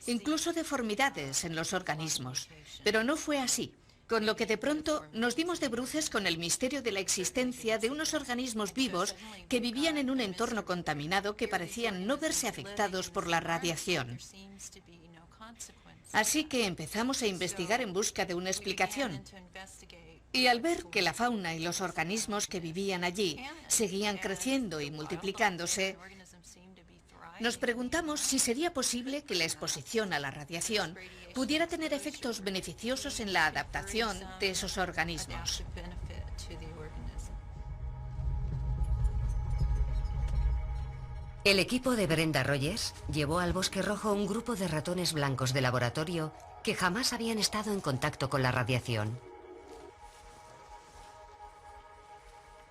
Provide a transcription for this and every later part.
incluso deformidades en los organismos. Pero no fue así, con lo que de pronto nos dimos de bruces con el misterio de la existencia de unos organismos vivos que vivían en un entorno contaminado que parecían no verse afectados por la radiación. Así que empezamos a investigar en busca de una explicación. Y al ver que la fauna y los organismos que vivían allí seguían creciendo y multiplicándose, nos preguntamos si sería posible que la exposición a la radiación pudiera tener efectos beneficiosos en la adaptación de esos organismos. El equipo de Brenda Rogers llevó al Bosque Rojo un grupo de ratones blancos de laboratorio que jamás habían estado en contacto con la radiación.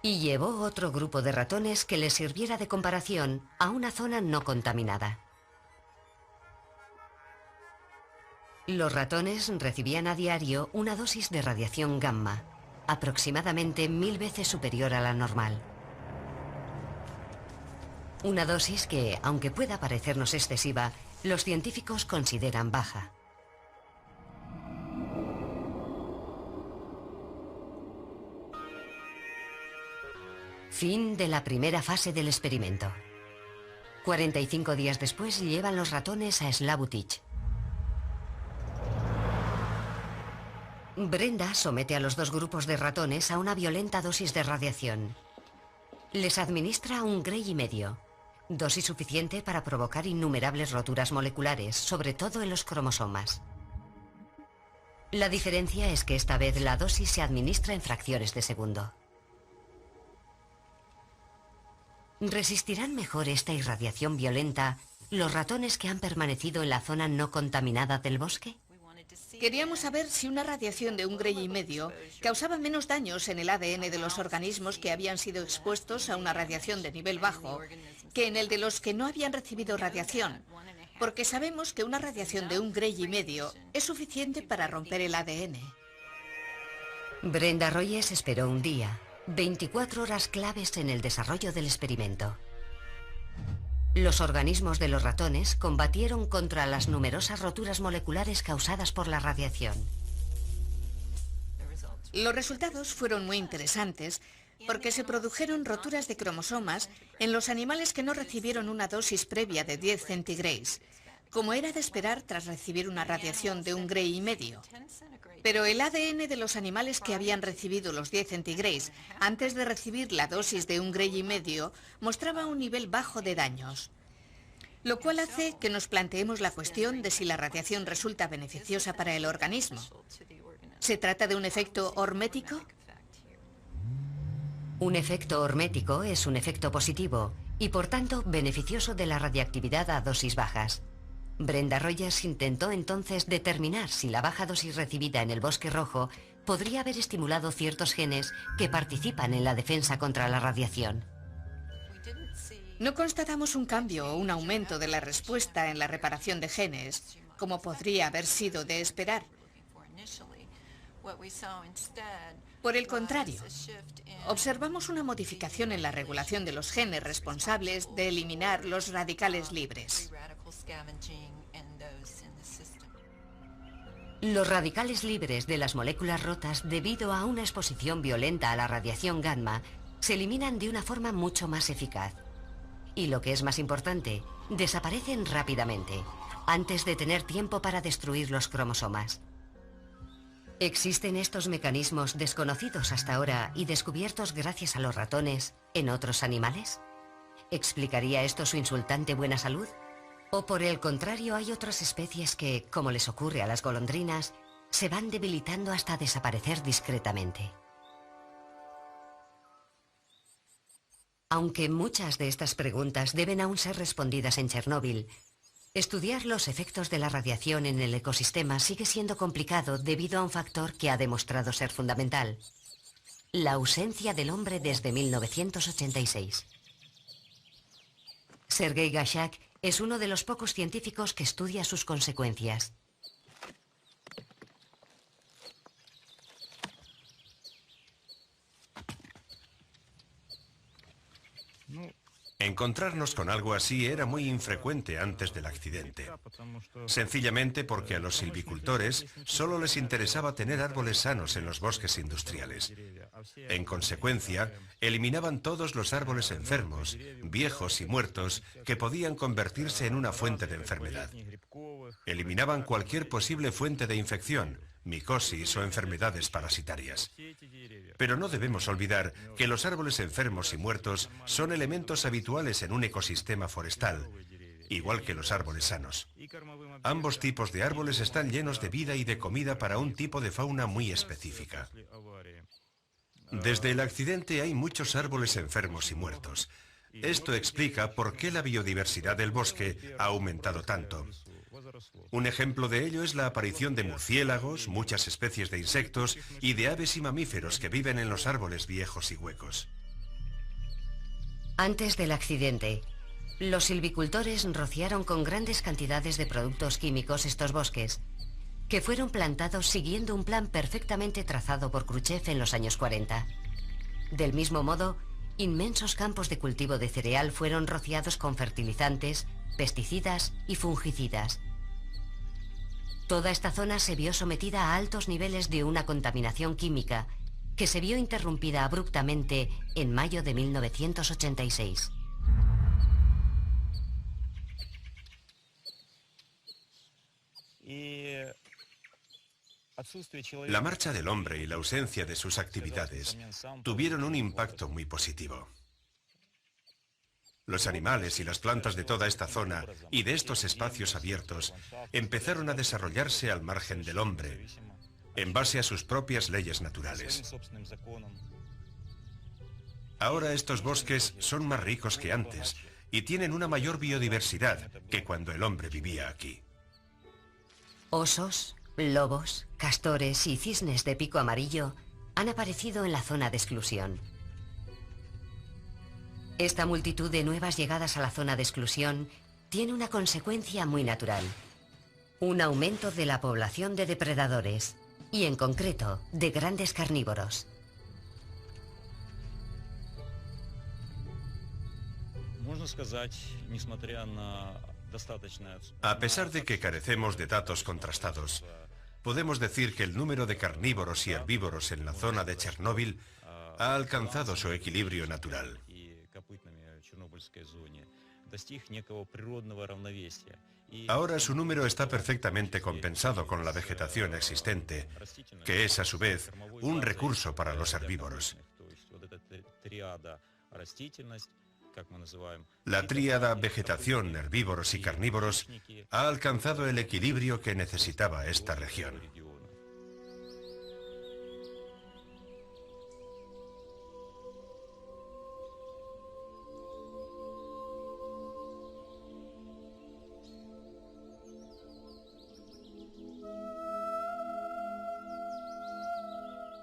Y llevó otro grupo de ratones que les sirviera de comparación a una zona no contaminada. Los ratones recibían a diario una dosis de radiación gamma, aproximadamente 1000 veces superior a la normal. Una dosis que, aunque pueda parecernos excesiva, los científicos consideran baja. Fin de la primera fase del experimento. 45 días después llevan los ratones a Slabutich. Brenda somete a los dos grupos de ratones a una violenta dosis de radiación. Les administra un Gray y medio, dosis suficiente para provocar innumerables roturas moleculares, sobre todo en los cromosomas. La diferencia es que esta vez la dosis se administra en fracciones de segundo. ¿Resistirán mejor esta irradiación violenta los ratones que han permanecido en la zona no contaminada del bosque? Queríamos saber si una radiación de un Gray y medio causaba menos daños en el ADN de los organismos que habían sido expuestos a una radiación de nivel bajo que en el de los que no habían recibido radiación, porque sabemos que una radiación de un Gray y medio es suficiente para romper el ADN. Brenda Rogers esperó un día, 24 horas claves en el desarrollo del experimento. Los organismos de los ratones combatieron contra las numerosas roturas moleculares causadas por la radiación. Los resultados fueron muy interesantes porque se produjeron roturas de cromosomas en los animales que no recibieron una dosis previa de 10 centigrays, como era de esperar tras recibir una radiación de un Gray y medio. Pero el ADN de los animales que habían recibido los 10 centigrays antes de recibir la dosis de un Gray y medio mostraba un nivel bajo de daños, lo cual hace que nos planteemos la cuestión de si la radiación resulta beneficiosa para el organismo. ¿Se trata de un efecto hormético? Un efecto hormético es un efecto positivo y por tanto beneficioso de la radiactividad a dosis bajas. Brenda Rogers intentó entonces determinar si la baja dosis recibida en el Bosque Rojo podría haber estimulado ciertos genes que participan en la defensa contra la radiación. No constatamos un cambio o un aumento de la respuesta en la reparación de genes, como podría haber sido de esperar. Por el contrario, observamos una modificación en la regulación de los genes responsables de eliminar los radicales libres. Los radicales libres de las moléculas rotas debido a una exposición violenta a la radiación gamma se eliminan de una forma mucho más eficaz. Y lo que es más importante, desaparecen rápidamente, antes de tener tiempo para destruir los cromosomas. ¿Existen estos mecanismos desconocidos hasta ahora y descubiertos gracias a los ratones en otros animales? ¿Explicaría esto su insultante buena salud? ¿O por el contrario hay otras especies que, como les ocurre a las golondrinas, se van debilitando hasta desaparecer discretamente? Aunque muchas de estas preguntas deben aún ser respondidas en Chernóbil, estudiar los efectos de la radiación en el ecosistema sigue siendo complicado debido a un factor que ha demostrado ser fundamental: la ausencia del hombre desde 1986. Sergei Gashak es uno de los pocos científicos que estudia sus consecuencias. Encontrarnos con algo así era muy infrecuente antes del accidente. Sencillamente porque a los silvicultores solo les interesaba tener árboles sanos en los bosques industriales. En consecuencia, eliminaban todos los árboles enfermos, viejos y muertos que podían convertirse en una fuente de enfermedad. Eliminaban cualquier posible fuente de infección, micosis o enfermedades parasitarias. Pero no debemos olvidar que los árboles enfermos y muertos son elementos habituales en un ecosistema forestal, igual que los árboles sanos. Ambos tipos de árboles están llenos de vida y de comida para un tipo de fauna muy específica. Desde el accidente hay muchos árboles enfermos y muertos. Esto explica por qué la biodiversidad del bosque ha aumentado tanto. Un ejemplo de ello es la aparición de murciélagos, muchas especies de insectos y de aves y mamíferos que viven en los árboles viejos y huecos. Antes del accidente, los silvicultores rociaron con grandes cantidades de productos químicos estos bosques, que fueron plantados siguiendo un plan perfectamente trazado por Khrushchev en los años 40. Del mismo modo, inmensos campos de cultivo de cereal fueron rociados con fertilizantes, pesticidas y fungicidas. Toda esta zona se vio sometida a altos niveles de una contaminación química que se vio interrumpida abruptamente en mayo de 1986. La marcha del hombre y la ausencia de sus actividades tuvieron un impacto muy positivo. Los animales y las plantas de toda esta zona y de estos espacios abiertos empezaron a desarrollarse al margen del hombre, en base a sus propias leyes naturales. Ahora estos bosques son más ricos que antes y tienen una mayor biodiversidad que cuando el hombre vivía aquí. Osos, lobos, castores y cisnes de pico amarillo han aparecido en la zona de exclusión. Esta multitud de nuevas llegadas a la zona de exclusión tiene una consecuencia muy natural: un aumento de la población de depredadores, y en concreto de grandes carnívoros. A pesar de que carecemos de datos contrastados, podemos decir que el número de carnívoros y herbívoros en la zona de Chernóbil ha alcanzado su equilibrio natural. Ahora su número está perfectamente compensado con la vegetación existente, que es a su vez un recurso para los herbívoros. La tríada vegetación, herbívoros y carnívoros ha alcanzado el equilibrio que necesitaba esta región.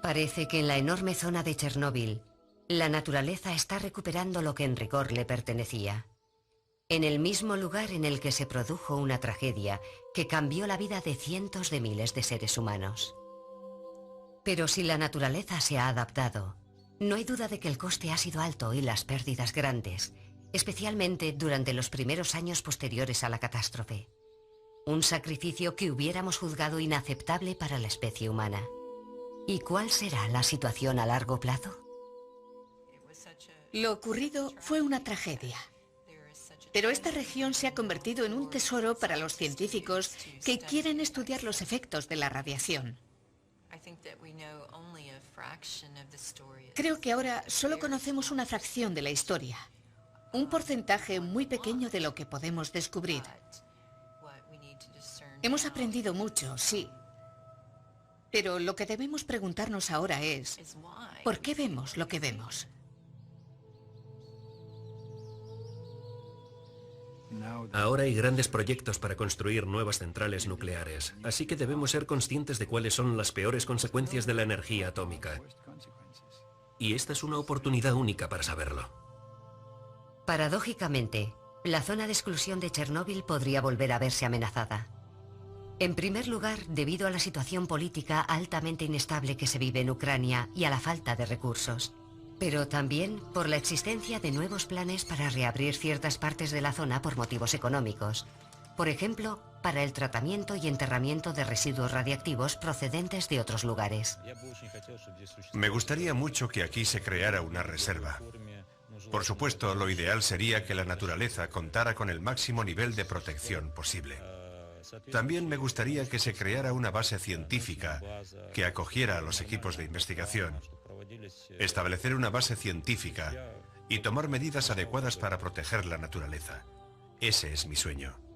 Parece que en la enorme zona de Chernóbil, la naturaleza está recuperando lo que en rigor le pertenecía. En el mismo lugar en el que se produjo una tragedia que cambió la vida de cientos de miles de seres humanos. Pero si la naturaleza se ha adaptado, no hay duda de que el coste ha sido alto y las pérdidas grandes, especialmente durante los primeros años posteriores a la catástrofe. Un sacrificio que hubiéramos juzgado inaceptable para la especie humana. ¿Y cuál será la situación a largo plazo? Lo ocurrido fue una tragedia. Pero esta región se ha convertido en un tesoro para los científicos que quieren estudiar los efectos de la radiación. Creo que ahora solo conocemos una fracción de la historia, un porcentaje muy pequeño de lo que podemos descubrir. Hemos aprendido mucho, sí. Pero lo que debemos preguntarnos ahora es, ¿por qué vemos lo que vemos? Ahora hay grandes proyectos para construir nuevas centrales nucleares, así que debemos ser conscientes de cuáles son las peores consecuencias de la energía atómica. Y esta es una oportunidad única para saberlo. Paradójicamente, la zona de exclusión de Chernóbil podría volver a verse amenazada. En primer lugar, debido a la situación política altamente inestable que se vive en Ucrania y a la falta de recursos. pero también por la existencia de nuevos planes para reabrir ciertas partes de la zona por motivos económicos. Por ejemplo, para el tratamiento y enterramiento de residuos radiactivos procedentes de otros lugares. Me gustaría mucho que aquí se creara una reserva. Por supuesto, lo ideal sería que la naturaleza contara con el máximo nivel de protección posible. También me gustaría que se creara una base científica que acogiera a los equipos de investigación, establecer una base científica y tomar medidas adecuadas para proteger la naturaleza. Ese es mi sueño.